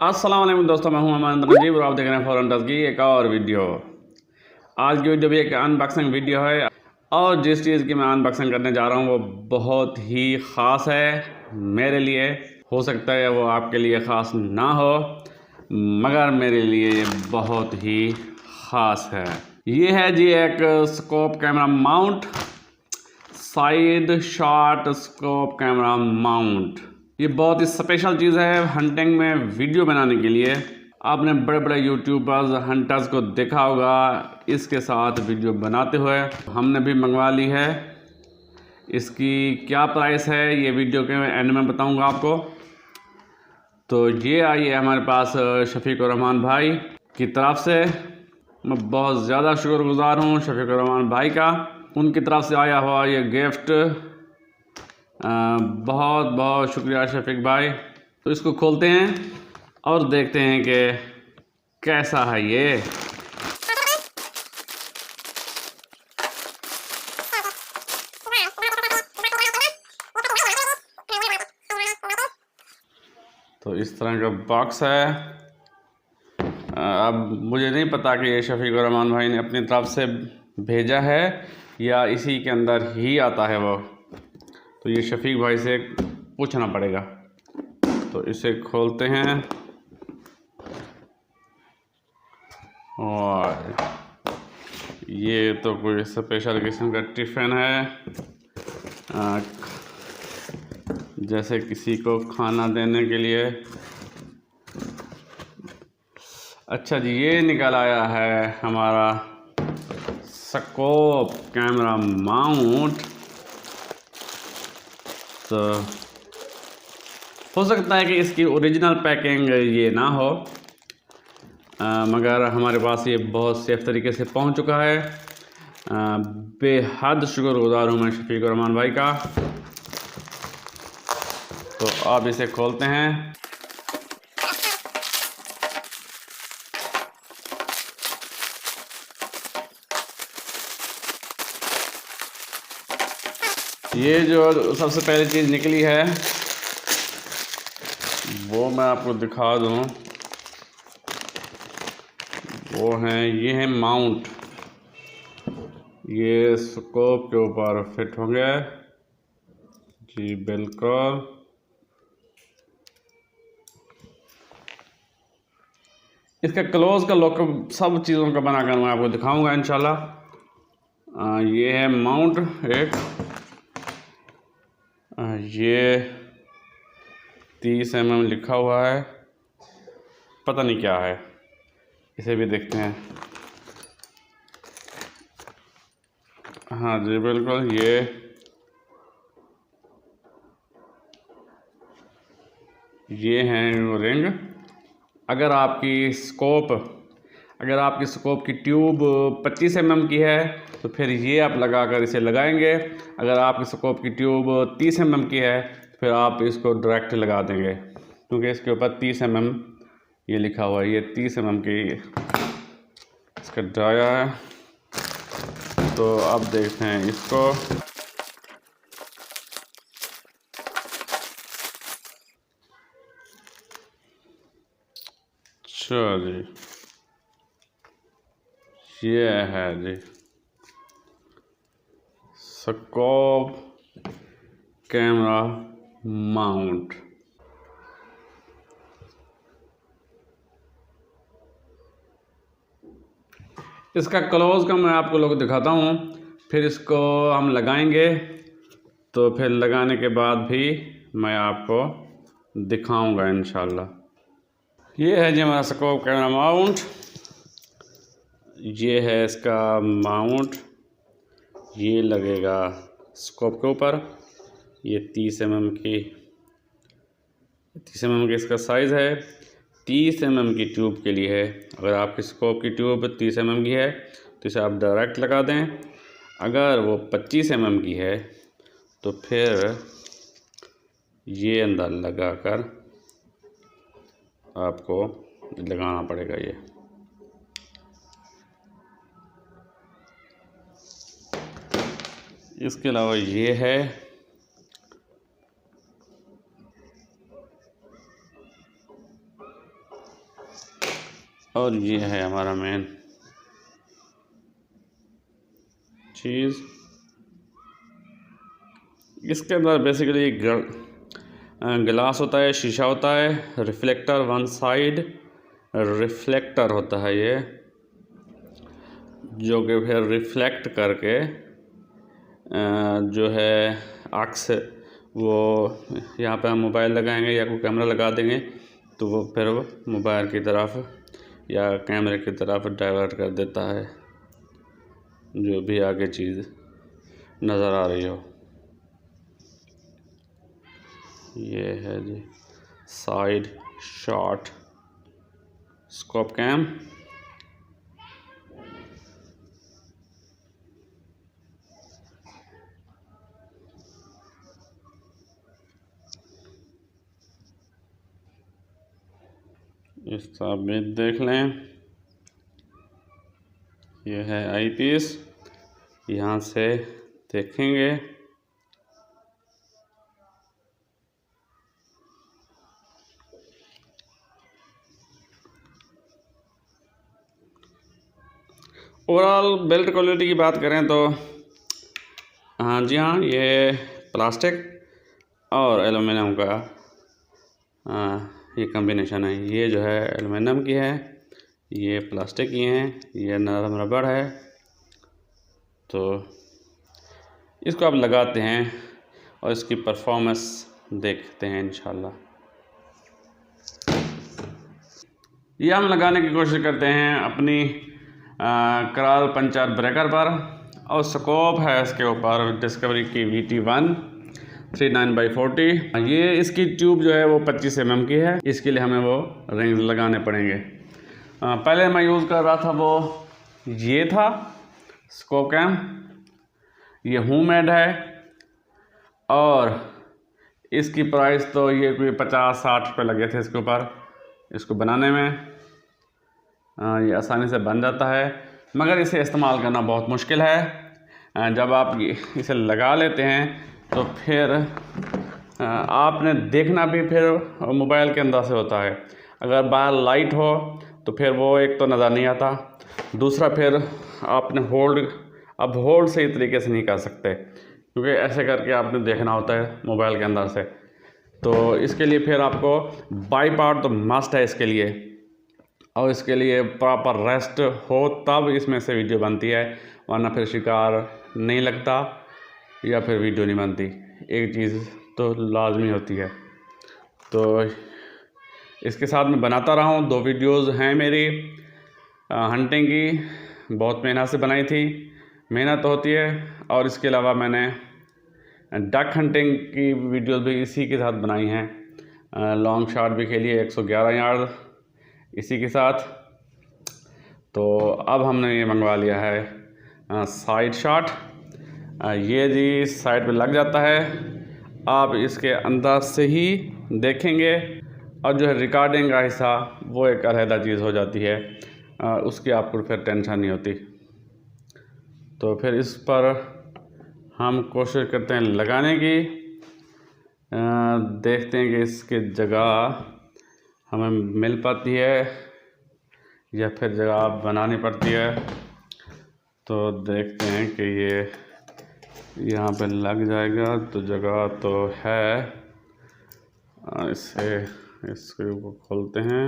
अस्सलाम वालेकुम दोस्तों, मैं हूं अमान नजीब और आप देख रहे हैं फॉरेन टच की एक और वीडियो। आज की वीडियो भी एक अनबॉक्सिंग वीडियो है और जिस चीज़ की मैं अनबॉक्सिंग करने जा रहा हूं वो बहुत ही ख़ास है मेरे लिए। हो सकता है वो आपके लिए ख़ास ना हो, मगर मेरे लिए ये बहुत ही ख़ास है। ये है जी एक scope camera mount, side shot scope camera mount. ये बहुत ही स्पेशल चीज़ है हंटिंग में वीडियो बनाने के लिए। आपने बड़े बड़े यूट्यूबर्स हंटर्स को देखा होगा इसके साथ वीडियो बनाते हुए। हमने भी मंगवा ली है। इसकी क्या प्राइस है ये वीडियो के एंड में बताऊंगा आपको। तो ये आई है हमारे पास शफीकुर-रहमान भाई की तरफ से। मैं बहुत ज़्यादा शुक्रगुजार हूँ शफीकुर-रहमान भाई का। उनकी तरफ से आया हुआ ये गिफ्ट, बहुत बहुत शुक्रिया शफीक भाई। तो इसको खोलते हैं और देखते हैं कि कैसा है ये। तो इस तरह का बॉक्स है। अब मुझे नहीं पता कि ये शफीकुर-रहमान भाई ने अपनी तरफ से भेजा है या इसी के अंदर ही आता है वो। तो ये शफीक भाई से पूछना पड़ेगा। तो इसे खोलते हैं और ये तो कोई स्पेशल किस्म का टिफ़िन है, जैसे किसी को खाना देने के लिए। अच्छा जी, ये निकल आया है हमारा स्कोप कैमरा माउंट। तो हो सकता है कि इसकी ओरिजिनल पैकिंग ये ना हो, मगर हमारे पास ये बहुत सेफ तरीके से पहुंच चुका है। बेहद शुक्रगुजार हूँ मैं शफीकुर-रहमान भाई का। तो अब इसे खोलते हैं। ये जो सबसे पहली चीज़ निकली है वो मैं आपको दिखा दूँ। वो ये है माउंट। ये स्कोप के ऊपर फिट होंगे जी, बिल्कुल। इसका क्लोज का लुक सब चीज़ों का बनाकर मैं आपको दिखाऊंगा इंशाल्लाह। ये है माउंट एक। ये 30 mm लिखा हुआ है, पता नहीं क्या है, इसे भी देखते हैं। हाँ जी बिल्कुल, ये हैं रिंग। अगर आपकी स्कोप की ट्यूब 25 mm की है तो फिर ये आप लगाकर इसे लगाएंगे। अगर आपकी स्कोप की ट्यूब 30 mm की है तो फिर आप इसको डायरेक्ट लगा देंगे, क्योंकि इसके ऊपर 30 mm ये लिखा हुआ है। ये 30 mm की इसका डाया है। तो अब देखते हैं इसको। अच्छा जी, ये है जी स्कोप कैमरा माउंट। इसका क्लोज का मैं आपको लोग दिखाता हूँ, फिर इसको हम लगाएंगे। तो फिर लगाने के बाद भी मैं आपको दिखाऊंगा इंशाल्लाह। ये है जी हमारा स्कोप कैमरा माउंट। ये है इसका माउंट, ये लगेगा स्कोप के ऊपर। ये 30 mm की इसका साइज़ है। 30 mm की ट्यूब के लिए है। अगर आपकी स्कोप की ट्यूब 30 mm की है तो इसे आप डायरेक्ट लगा दें। अगर वो 25 mm की है तो फिर ये अंदर लगाकर आपको लगाना पड़ेगा। ये इसके अलावा ये है और ये है हमारा मेन चीज़। इसके अंदर बेसिकली गिलास होता है, शीशा होता है, रिफ्लेक्टर वन साइड रिफ्लेक्टर होता है ये, जो कि फिर रिफ्लेक्ट करके जो है अक्स वो यहाँ पे हम मोबाइल लगाएंगे या कोई कैमरा लगा देंगे तो वो फिर मोबाइल की तरफ या कैमरे की तरफ डाइवर्ट कर देता है जो भी आगे चीज़ नज़र आ रही हो। ये है जी साइड शॉट स्कोप कैम। इसका भी देख लें, ये है आई पीस, यहाँ से देखेंगे ओवरऑल बिल्ड क्वालिटी की बात करें तो हाँ जी हाँ, ये प्लास्टिक और एलुमिनियम का ये कॉम्बिनेशन है। ये जो है एलुमिनियम की है, ये प्लास्टिक की हैं, ये नरम रबड़ है। तो इसको आप लगाते हैं और इसकी परफॉर्मेंस देखते हैं इंशाल्लाह। ये हम लगाने की कोशिश करते हैं अपनी कराल पंचर ब्रेकर पर, और स्कोप है इसके ऊपर डिस्कवरी की VT1 39/40। ये इसकी ट्यूब जो है वो 25 mm की है। इसके लिए हमें वो रिंग्स लगाने पड़ेंगे। पहले मैं यूज़ कर रहा था वो ये था स्कोप कैम, ये होममेड है और इसकी प्राइस तो ये कोई 50-60 रुपये लगे थे इसके ऊपर, इसको बनाने में। ये आसानी से बन जाता है, मगर इसे इस्तेमाल करना बहुत मुश्किल है। जब आप इसे लगा लेते हैं तो फिर आपने देखना भी फिर मोबाइल के अंदर से होता है। अगर बाहर लाइट हो तो फिर वो एक तो नज़र नहीं आता, दूसरा फिर आपने होल्ड सही तरीके से नहीं कर सकते, क्योंकि ऐसे करके आपने देखना होता है मोबाइल के अंदर से। तो इसके लिए फिर आपको बाईपार्ट तो मस्ट है इसके लिए, और इसके लिए प्रॉपर रेस्ट हो तब इसमें से वीडियो बनती है, वरना फिर शिकार नहीं लगता या फिर वीडियो नहीं बनती। एक चीज़ तो लाजमी होती है। तो इसके साथ मैं बनाता रहा हूँ। 2 वीडियोज़ हैं मेरी हंटिंग की, बहुत मेहनत से बनाई थी, मेहनत होती है। और इसके अलावा मैंने डक हंटिंग की वीडियोस भी इसी के साथ बनाई हैं। लॉन्ग शॉट भी खेली है 111 यार्ड इसी के साथ। तो अब हमने ये मंगवा लिया है साइड शॉट। ये जी साइड पे लग जाता है, आप इसके अंदर से ही देखेंगे, और जो है रिकॉर्डिंग का हिस्सा वो एक अलहदा चीज़ हो जाती है, उसकी आपको फिर टेंशन नहीं होती। तो फिर इस पर हम कोशिश करते हैं लगाने की, देखते हैं कि इसकी जगह हमें मिल पाती है या फिर जगह बनानी पड़ती है। तो देखते हैं कि ये यहाँ पे लग जाएगा तो जगह तो है। इसको खोलते हैं,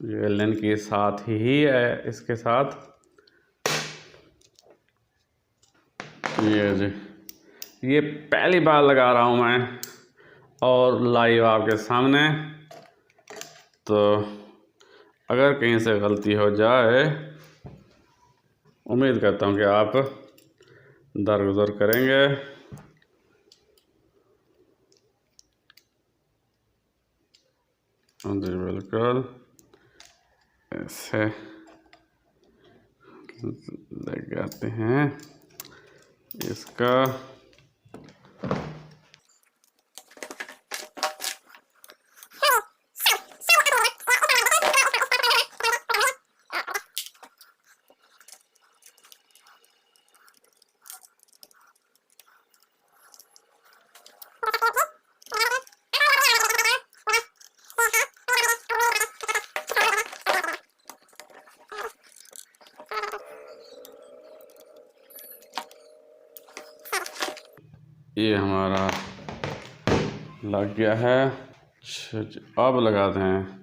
ये लेन के साथ ही है, इसके साथ ये जी ये पहली बार लगा रहा हूँ मैं और लाइव आपके सामने। तो अगर कहीं से गलती हो जाए, उम्मीद करता हूँ कि आप दरगुजर करेंगे। जी बिल्कुल, ऐसे लगाते हैं इसका। ये हमारा लग गया है। अब लगाते हैं।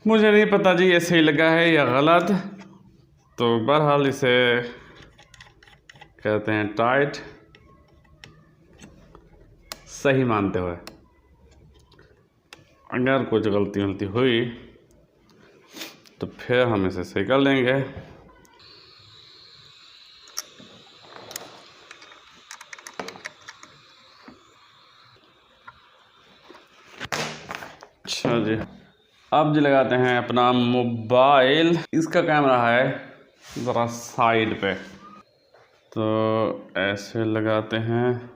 मुझे नहीं पता जी ये सही लगा है या गलत, तो बहरहाल इसे कहते हैं टाइट, सही मानते हुए। अगर कुछ गलती हुई तो फिर हम इसे सही कर लेंगे। अच्छा जी, अब जी लगाते हैं अपना मोबाइल। इसका कैमरा है ज़रा साइड पे, तो ऐसे लगाते हैं।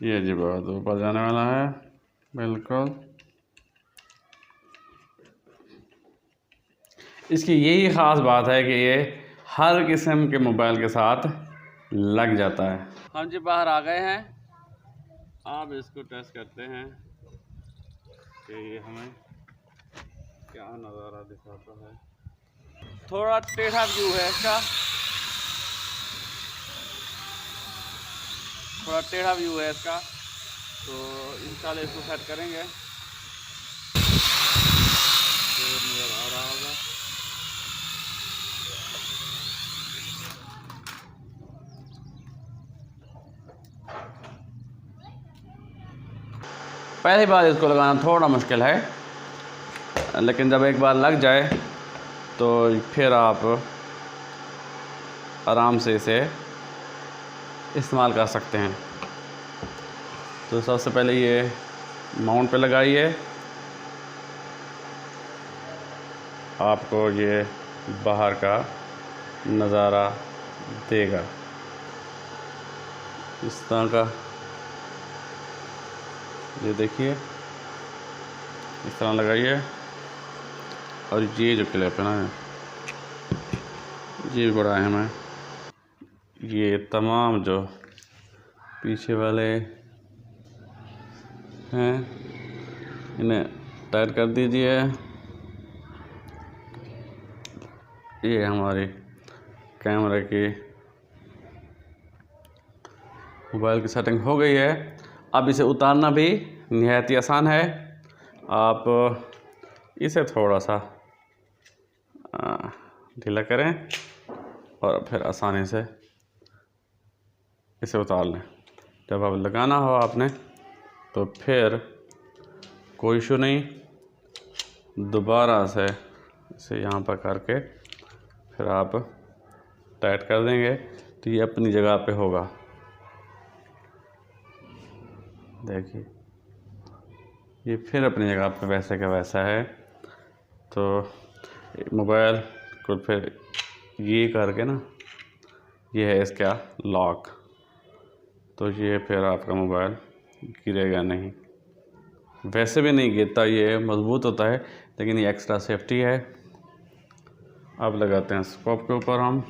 ये जी बहुत ऊपर जाने वाला है, बिल्कुल। इसकी यही ख़ास बात है कि ये हर किस्म के मोबाइल के साथ लग जाता है। हम जी बाहर आ गए हैं। अब इसको टेस्ट करते हैं कि ये हमें क्या नज़ारा दिखाता है। थोड़ा टेढ़ा व्यू है इसका, थोड़ा टेढ़ा व्यू है इसका, तो इंशाल्लाह इसको सेट करेंगे तो नज़र आ रहा होगा। पहली बार इसको लगाना थोड़ा मुश्किल है, लेकिन जब एक बार लग जाए तो फिर आप आराम से इसे इस्तेमाल कर सकते हैं। तो सबसे पहले ये माउंट पे लगाइए, आपको ये बाहर का नज़ारा देगा इस तरह का। ये देखिए, इस तरह लगाइए। और ये जो क्लिप है ना, ये भी बड़ा अहम है। ये तमाम जो पीछे वाले हैं इन्हें टाइट कर दीजिए। ये हमारी कैमरे की मोबाइल की सेटिंग हो गई है। अब इसे उतारना भी निहायत ही आसान है। आप इसे थोड़ा सा ढीला करें और फिर आसानी से इसे उतार लें। जब अब लगाना हो आपने तो फिर कोई इशू नहीं, दोबारा से इसे यहाँ पर करके फिर आप टाइट कर देंगे तो ये अपनी जगह पे होगा। देखिए, ये फिर अपनी जगह पे वैसे का वैसा है। तो मोबाइल को फिर ये करके ना, ये है इसका लॉक, तो ये फिर आपका मोबाइल गिरेगा नहीं। वैसे भी नहीं गिरता, ये मज़बूत होता है, लेकिन ये एक्स्ट्रा सेफ्टी है। अब लगाते हैं स्कोप के ऊपर हम।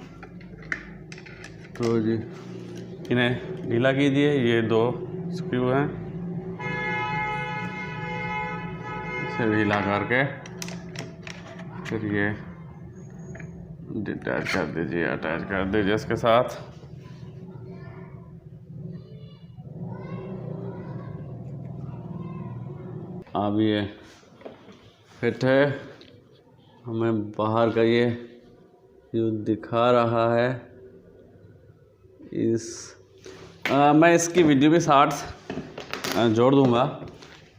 तो जी इन्हें ढीला कीजिए, ये 2 स्क्रू हैं, इसे ढीला करके फिर ये डिटैच कर दीजिए, अटैच कर दीजिए इसके साथ। अब ये फिट है। हमें बाहर का ये जो दिखा रहा है मैं इसकी वीडियो भी शॉर्ट्स जोड़ दूंगा,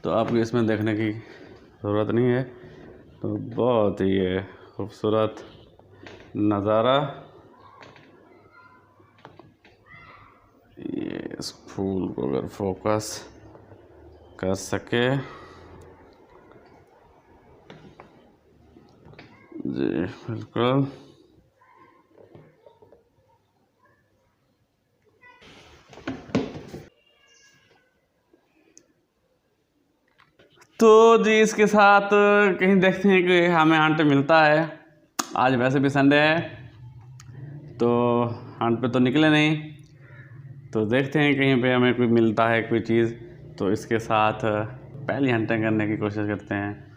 तो आपको इसमें देखने की ज़रूरत नहीं है। तो बहुत ही ये खूबसूरत नज़ारा, ये इस फूल को अगर फोकस कर सके जी, बिल्कुल। तो जी इसके साथ कहीं देखते हैं कि हमें हंट मिलता है। आज वैसे भी संडे है तो हंट पे तो निकले नहीं, तो देखते हैं कहीं पे हमें कोई मिलता है कोई चीज़, तो इसके साथ पहली हंटिंग करने की कोशिश करते हैं।